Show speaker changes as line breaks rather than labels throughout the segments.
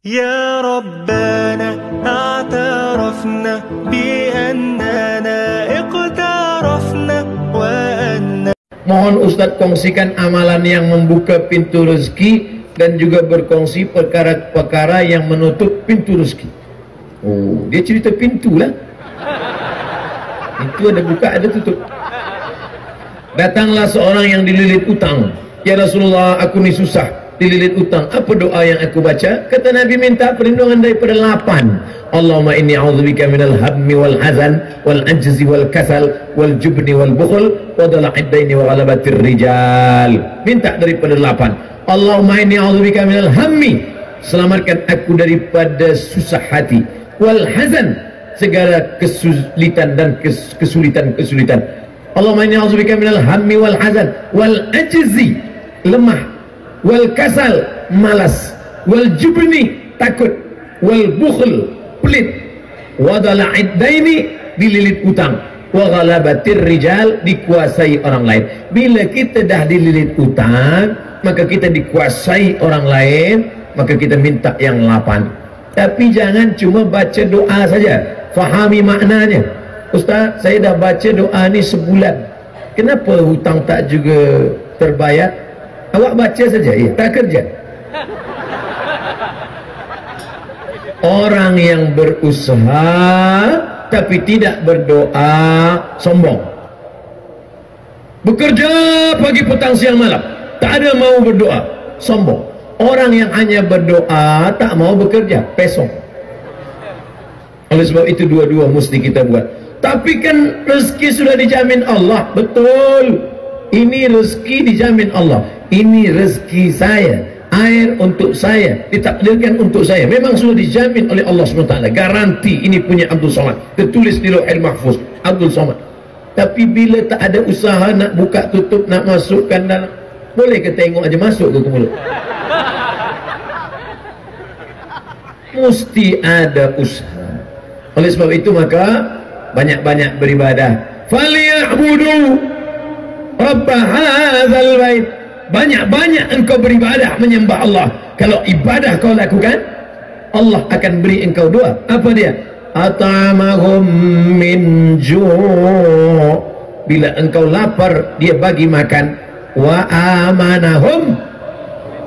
يا ربنا اعترفنا بأننا اقترفنا وأن.
Mohon Ustadz kongsikan amalan yang membuka pintu rezeki dan juga berkongsi perkara-perkara yang menutup pintu rezeki. Oh, dia cerita pintu lah. Itu ada buka, ada tutup. Datanglah seorang yang dililit utang. Ya Rasulullah, aku ni susah, dililit utang. Apa doa yang aku baca? Kata Nabi, minta perlindungan daripada 8. Allahumma inni a'udzubika minal hammi wal hazan wal ajzi wal kasal wal jubni wal bukhl wa dala'id daini wa ghalabatir rijal. Minta daripada 8. Allahumma inni a'udzubika minal hammi, selamatkan aku daripada susah hati, wal hazan, segala kesulitan dan kesulitan-kesulitan. Allahumma inni a'udzubika minal hammi wal hazan wal ajzi, lemah, wal kasal, malas, wal jubni, takut, wal bukhl, pelit, wa dala'id daini, dililit utang, wa ghalabatir rijal, dikuasai orang lain. Bila kita dah dililit utang, maka kita dikuasai orang lain, maka kita minta yang 8. Tapi jangan cuma baca doa saja, fahami maknanya. Ustaz, saya dah baca doa ni sebulan, kenapa hutang tak juga terbayar? Awak baca saja, ya, tak kerja. Orang yang berusaha tapi tidak berdoa sombong. Bekerja pagi petang siang malam, tak ada mau berdoa, sombong. Orang yang hanya berdoa tak mau bekerja, pesong. Oleh sebab itu dua-dua mesti kita buat. Tapi kan rezeki sudah dijamin Allah. Betul, ini rezeki dijamin Allah. Ini rezeki saya, air untuk saya, ditakdirkan untuk saya, memang sudah dijamin oleh Allah SWT. Garanti ini punya Abdul Somad, tertulis di Lauhul Mahfuz, Abdul Somad. Tapi bila tak ada usaha nak buka tutup, nak masukkan dalam, boleh ke tengok aja masuk ke mulut? Mesti ada usaha. Oleh sebab itu maka banyak-banyak beribadah. Falyabudu rabb hadzal bait. Banyak-banyak engkau beribadah, menyembah Allah. Kalau ibadah kau lakukan, Allah akan beri engkau doa. Apa dia? At'amahum min ju'. Bila engkau lapar, dia bagi makan. Wa amanahum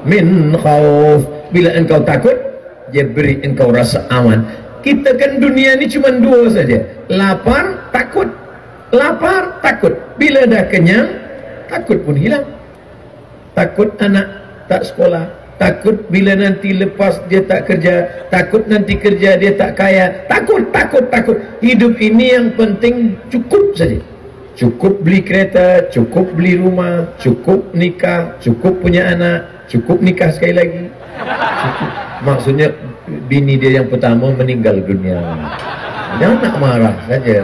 min khauf. Bila engkau takut, dia beri engkau rasa aman. Kita kan dunia ni cuma 2 saja, lapar, takut. Lapar, takut. Bila dah kenyang, takut pun hilang. Takut anak tak sekolah, takut bila nanti lepas dia tak kerja, takut nanti kerja dia tak kaya, takut. Hidup ini yang penting cukup saja. Cukup beli kereta, cukup beli rumah, cukup nikah, cukup punya anak, cukup nikah sekali lagi. Cukup. Maksudnya bini dia yang pertama meninggal dunia, jangan nak marah saja.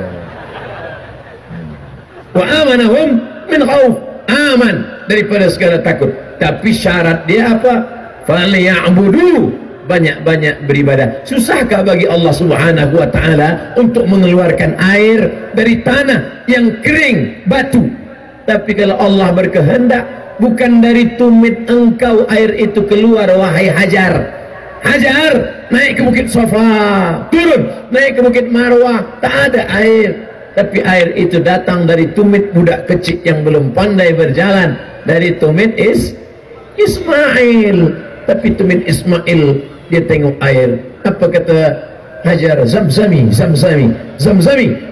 Wa amanahum min khauf, aman daripada segala takut. Tapi syarat dia apa? Falyabudu, banyak-banyak beribadah. Susahkah bagi Allah Subhanahu wa ta'ala untuk mengeluarkan air dari tanah yang kering, batu? Tapi kalau Allah berkehendak, bukan dari tumit engkau air itu keluar, wahai Hajar. Hajar, naik ke Bukit Safa, turun, naik ke Bukit Marwah, tak ada air. Tapi air itu datang dari tumit budak kecil yang belum pandai berjalan. Dari tumit Ismail. Tapi tumit Ismail, dia tengok air. Apa kata Hajar? Zamzami.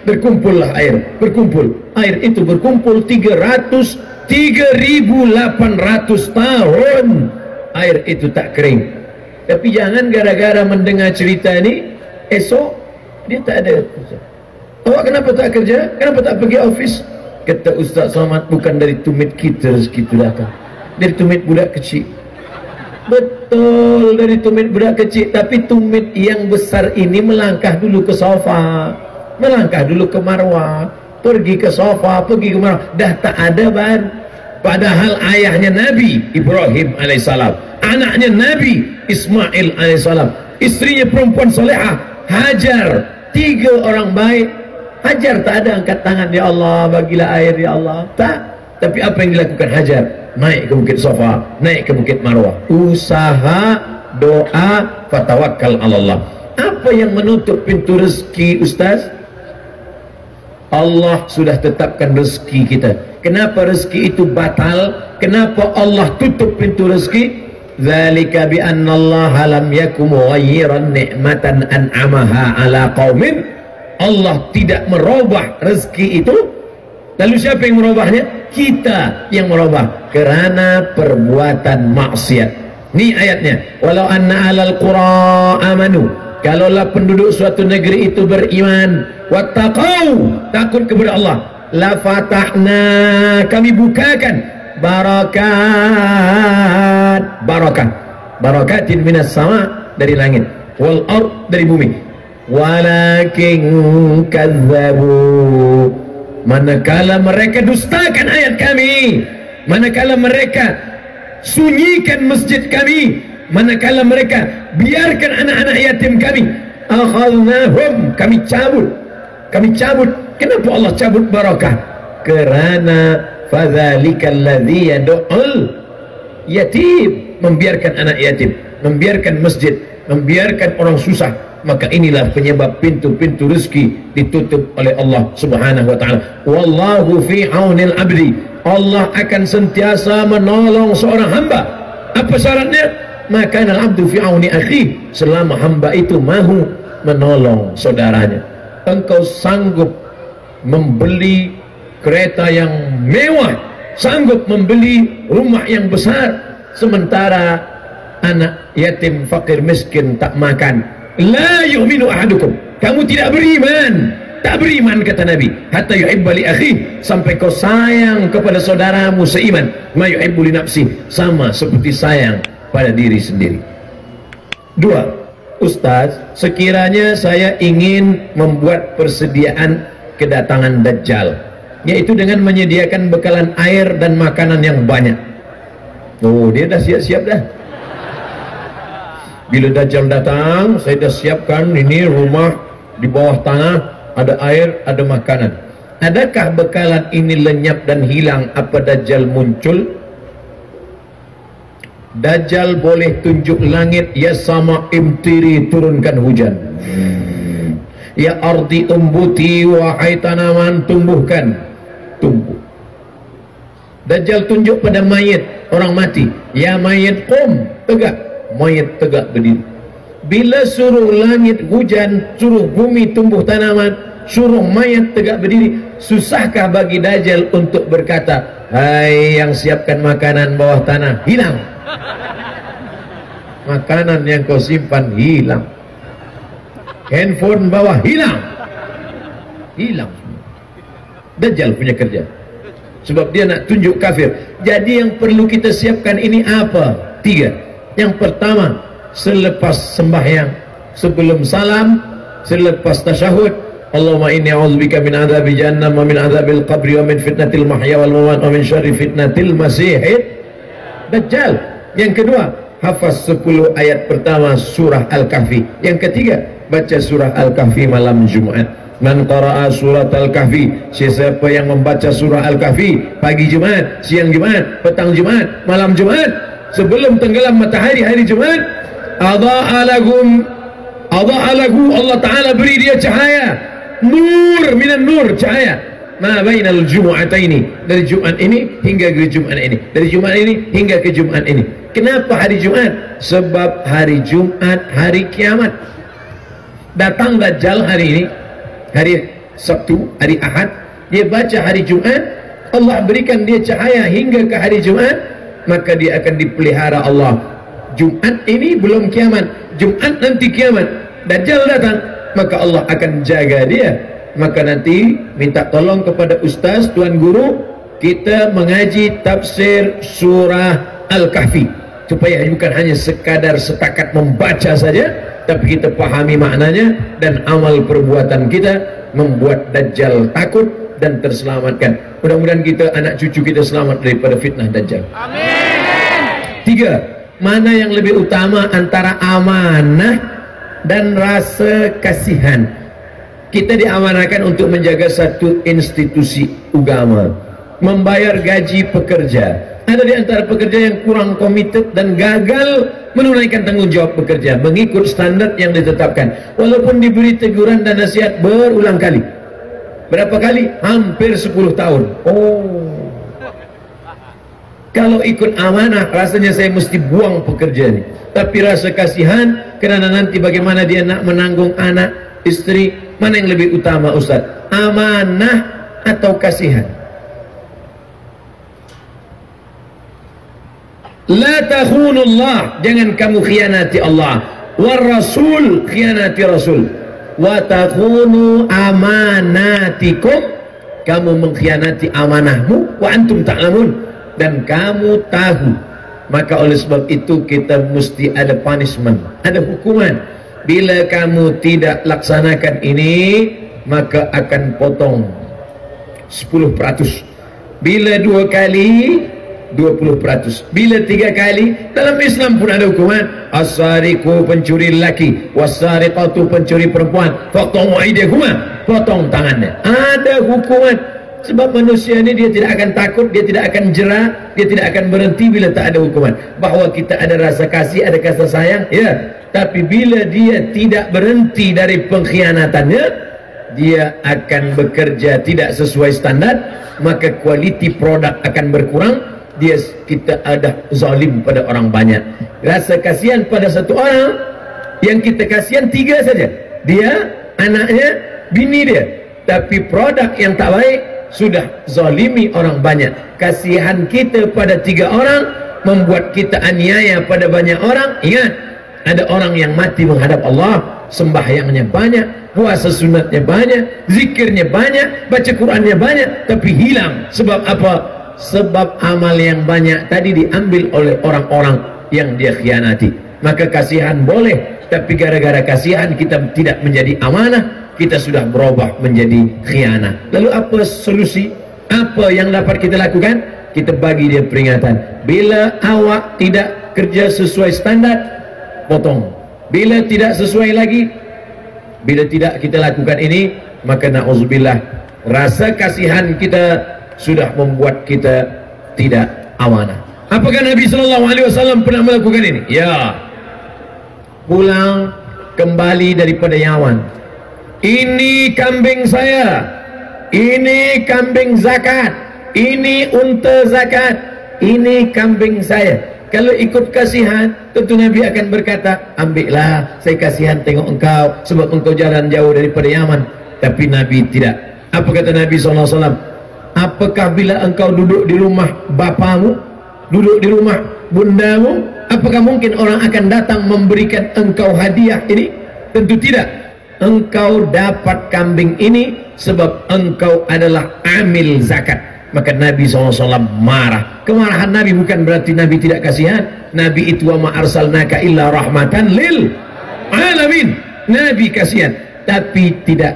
Berkumpullah air, berkumpul. Air itu berkumpul 3.800 tahun. Air itu tak kering. Tapi jangan gara-gara mendengar cerita ini, esok dia tak ada. Awak kenapa tak kerja? Kenapa tak pergi office? Kata Ustaz Somad, bukan dari tumit kita rezeki itu datang, dari tumit budak kecil. Betul, dari tumit budak kecil. Tapi tumit yang besar ini melangkah dulu ke Safa, melangkah dulu ke Marwah, pergi ke Safa, pergi ke Marwah, dah tak ada baru. Padahal ayahnya Nabi Ibrahim alaihissalam, anaknya Nabi Ismail alaihissalam, istrinya perempuan solehah Hajar, 3 orang baik. Hajar tak ada angkat tangan, ya Allah bagilah air ya Allah, tak. Tapi apa yang dilakukan Hajar? Naik ke Bukit Safa, naik ke Bukit Marwah, usaha doa, fatawakkal 'ala Allah. Apa yang menutup pintu rezeki, Ustaz? Allah sudah tetapkan rezeki kita. Kenapa rezeki itu batal? Kenapa Allah tutup pintu rezeki? Dzalika bi anna Allah lam yakum mughayyiran ni'matan an'amaha 'ala qaumin. Allah tidak merubah rezeki itu. Lalu siapa yang merubahnya? Kita yang merubah karena perbuatan maksiat. Ini ayatnya. Walau anna 'alal qura amanu, kalaulah penduduk suatu negeri itu beriman, wattaqau, takut kepada Allah, la fatahna, kami bukakan barakatin minas sama, dari langit, wal ard, dari bumi. Walakin kazzabu, manakala mereka dustakan ayat kami, manakala mereka sunyikan masjid kami, manakala mereka biarkan anak-anak yatim kami, akhadnahum, kami cabut. Kenapa Allah cabut barakah? Karena fadzalikal ladzi yad'ul yatim, membiarkan anak yatim, membiarkan masjid, membiarkan orang susah, maka inilah penyebab pintu-pintu rezeki ditutup oleh Allah Subhanahu wa taala. Wallahu fi aunil abdi, Allah akan sentiasa menolong seorang hamba. Apa syaratnya? Maka al-abdu fi auni akhi, selama hamba itu mahu menolong saudaranya. Engkau sanggup membeli kereta yang mewah, sanggup membeli rumah yang besar, sementara anak yatim fakir miskin tak makan. La yu'minu ahadukum, kamu tidak beriman, tak beriman kata Nabi, hatta yuhibba li akhi, sampai kau sayang kepada saudaramu seiman, ma yuhibbu li nafsi, sama seperti sayang pada diri sendiri. Dua, Ustaz, sekiranya saya ingin membuat persediaan kedatangan Dajjal, yaitu dengan menyediakan bekalan air dan makanan yang banyak. Oh, dia dah siap-siap dah. Bila Dajjal datang, saya dah siapkan ini rumah di bawah tanah, ada air, ada makanan. Adakah bekalan ini lenyap dan hilang apa Dajjal muncul? Dajjal boleh tunjuk langit, ya sama imtiri, turunkan hujan. Ya ardi umbuti, wahai tanaman tumbuhkan, tumbuh. Dajjal tunjuk pada mayit, orang mati, ya mayit qum, tegak, mayit tegak berdiri. Bila suruh langit hujan, suruh bumi tumbuh tanaman, suruh mayat tegak berdiri, susahkah bagi Dajjal untuk berkata, hai yang siapkan makanan bawah tanah, hilang. Makanan yang kau simpan hilang, handphone bawah hilang. Dajjal punya kerja, sebab dia nak tunjuk kafir. Jadi yang perlu kita siapkan ini apa? Tiga. Yang pertama, selepas sembahyang, sebelum salam, selepas tasyahud, Allahumma inni a'udzubika min adzabi jahannam wa min adzabil qabri wa min fitnatil mahya wal mamat wa min syarri fitnatil masiihid Dajjal. Yang kedua, hafaz 10 ayat pertama surah Al-Kahfi. Yang ketiga, baca surah Al-Kahfi malam Jumat. Man qara'a surat Al-Kahfi, siapa yang membaca surah Al-Kahfi pagi Jumat, siang Jumat, petang Jumat, malam Jumat, sebelum tenggelam matahari hari Jumat, adha'a lahu, Allah Ta'ala beri dia cahaya, nur minan nur, cahaya ma bainal jumu'ataini, dari Jumat ini hingga ke Jumat ini, dari Jumat ini hingga ke Jumat ini. Kenapa hari Jumat? Sebab hari Jumat hari kiamat. Datang Dajjal hari ini, hari Sabtu, hari Ahad, dia baca hari Jumat, Allah berikan dia cahaya hingga ke hari Jumat, maka dia akan dipelihara Allah. Jumat ini belum kiamat, Jumat nanti kiamat, Dajjal datang, maka Allah akan jaga dia. Maka nanti minta tolong kepada ustaz, tuan guru, kita mengaji tafsir surah Al-Kahfi, supaya bukan hanya sekadar setakat membaca saja, tapi kita pahami maknanya, dan amal perbuatan kita membuat Dajjal takut dan terselamatkan. Mudah-mudahan kita, anak cucu kita selamat daripada fitnah Dajjal. Amin. Tiga, mana yang lebih utama antara amanah dan rasa kasihan? Kita diamanahkan untuk menjaga satu institusi agama, membayar gaji pekerja, Ada di antara pekerja yang kurang komited dan gagal menunaikan tanggung jawab bekerja mengikut standar yang ditetapkan, walaupun diberi teguran dan nasihat berulang kali. Berapa kali? Hampir 10 tahun. Oh, kalau ikut amanah rasanya saya mesti buang pekerja ini. Tapi rasa kasihan kerana nanti bagaimana dia nak menanggung anak, istri, mana yang lebih utama Ustaz? Amanah atau kasihan? La takhunullah, jangan kamu khianati Allah. War rasul, khianati rasul. Wa takhunu amanatikum, kamu mengkhianati amanahmu. Wa antum ta'lamun, dan kamu tahu. Maka oleh sebab itu kita mesti ada punishment, ada hukuman. Bila kamu tidak laksanakan ini, maka akan potong 10%. Bila 2 kali 20%. Bila 3 kali, dalam Islam pun ada hukuman. As-sariqu, pencuri lelaki, was-sariqatu, pencuri perempuan, faqta'u aydiyahuma, potong tangannya. Ada hukuman. Sebab manusia ini dia tidak akan takut, dia tidak akan jera, dia tidak akan berhenti bila tak ada hukuman. Bahawa kita ada rasa kasih, ada kasih sayang, ya. Tapi bila dia tidak berhenti dari pengkhianatannya, dia akan bekerja tidak sesuai standar, maka kualiti produk akan berkurang. Kita ada zalim pada orang banyak. Rasa kasihan pada satu orang, yang kita kasihan 3 saja, dia, anaknya, bini dia. Tapi produk yang tak baik sudah zalimi orang banyak. Kasihan kita pada 3 orang membuat kita aniaya pada banyak orang. Ingat, ada orang yang mati menghadap Allah, sembahyangnya banyak, puasa sunatnya banyak, zikirnya banyak, baca Qurannya banyak, tapi hilang. Sebab apa? Sebab amal yang banyak tadi diambil oleh orang-orang yang dia khianati. Maka kasihan boleh, tapi gara-gara kasihan kita tidak menjadi amanah, kita sudah berubah menjadi khianat. Lalu apa solusi? Apa yang dapat kita lakukan? Kita bagi dia peringatan. Bila awak tidak kerja sesuai standar, potong. Bila tidak sesuai lagi, bila tidak kita lakukan ini, maka na'udzubillah, rasa kasihan kita sudah membuat kita tidak amanah. Apakah Nabi SAW pernah melakukan ini? Ya. Pulang kembali daripada Yaman, ini kambing saya, ini kambing zakat, ini unta zakat, ini kambing saya. Kalau ikut kasihan, tentu Nabi akan berkata, ambillah, saya kasihan tengok engkau, sebab engkau jalan jauh daripada Yaman. Tapi Nabi tidak. Apa kata Nabi SAW? Apakah bila engkau duduk di rumah bapamu, duduk di rumah bundamu, apakah mungkin orang akan datang memberikan engkau hadiah ini? Tentu tidak. Engkau dapat kambing ini sebab engkau adalah amil zakat. Maka Nabi SAW marah. Kemarahan Nabi bukan berarti Nabi tidak kasihan. Nabi itu wa ma arsalnaka illa rahmatan lil alamin. Nabi kasihan, tapi tidak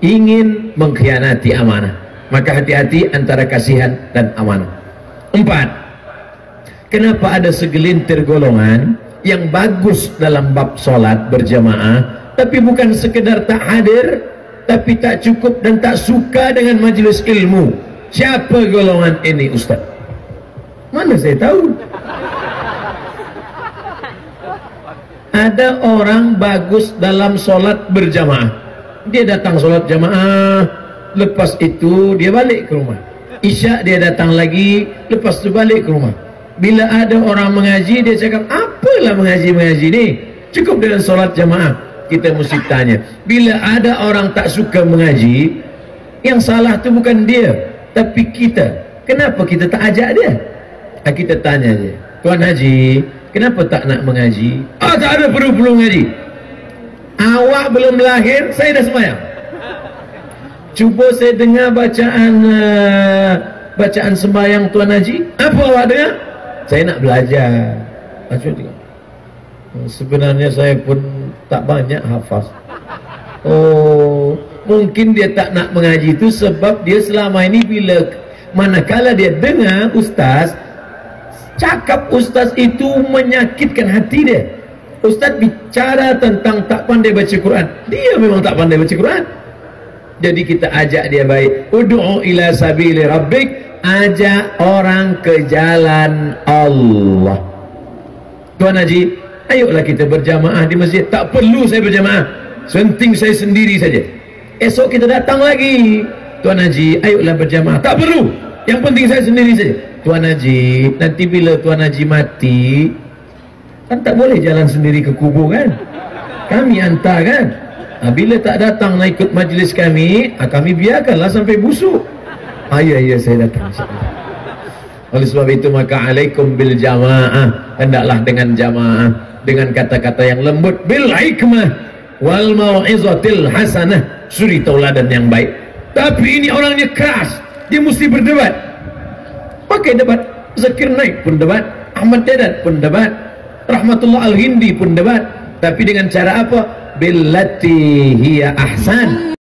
ingin mengkhianati amanah. Maka hati-hati antara kasihan dan amanah. 4. Kenapa ada segelintir golongan yang bagus dalam bab solat berjamaah, tapi bukan sekedar tak hadir, tapi tak cukup dan tak suka dengan majlis ilmu? Siapa golongan ini, Ustaz? Mana saya tahu. Ada orang bagus dalam solat berjamaah, dia datang solat jamaah, lepas itu dia balik ke rumah. Isya dia datang lagi, lepas itu balik ke rumah. Bila ada orang mengaji, dia cakap, apalah mengaji-mengaji ni, cukup dengan solat jamaah. Kita mesti tanya, bila ada orang tak suka mengaji, yang salah tu bukan dia, tapi kita. Kenapa kita tak ajak dia? Kita tanya dia, Tuan Haji, kenapa tak nak mengaji? Tak ada perlu mengaji. Awak belum lahir, saya dah sembahyang. Cuba saya dengar bacaan sembahyang Tuan Haji. Apa awak dengar? Saya nak belajar. Sebenarnya saya pun tak banyak hafaz. Oh, mungkin dia tak nak mengaji itu sebab dia selama ini manakala dia dengar ustaz cakap, ustaz itu menyakitkan hati dia. Ustaz bicara tentang tak pandai baca Quran, dia memang tak pandai baca Quran. Jadi kita ajak dia baik. Ud'u ila sabili rabbik, ajak orang ke jalan Allah. Tuan Haji, ayolah kita berjamaah di masjid. Tak perlu saya berjamaah, penting saya sendiri saja. Esok kita datang lagi. Tuan Haji, ayolah berjamaah. Tak perlu, yang penting saya sendiri saja. Tuan Haji, nanti bila Tuan Haji mati, kan tak boleh jalan sendiri ke kubur kan? Kami hantar kan? Bila tak datang nak ikut majlis kami, kami biarkanlah sampai busuk. Ya saya datang. Oleh sebab itu maka alaikum bil jamaah, hendaklah dengan jamaah, dengan kata-kata yang lembut, bil hikmah wal mau'izatil hasanah, suri tauladan yang baik. Tapi ini orangnya keras, dia mesti berdebat. Pakai debat. Zakir Naik pun debat, Ahmad Dedat pun debat, Rahmatullah Al-Hindi pun debat. Tapi dengan cara apa? Billati hiya ahsan.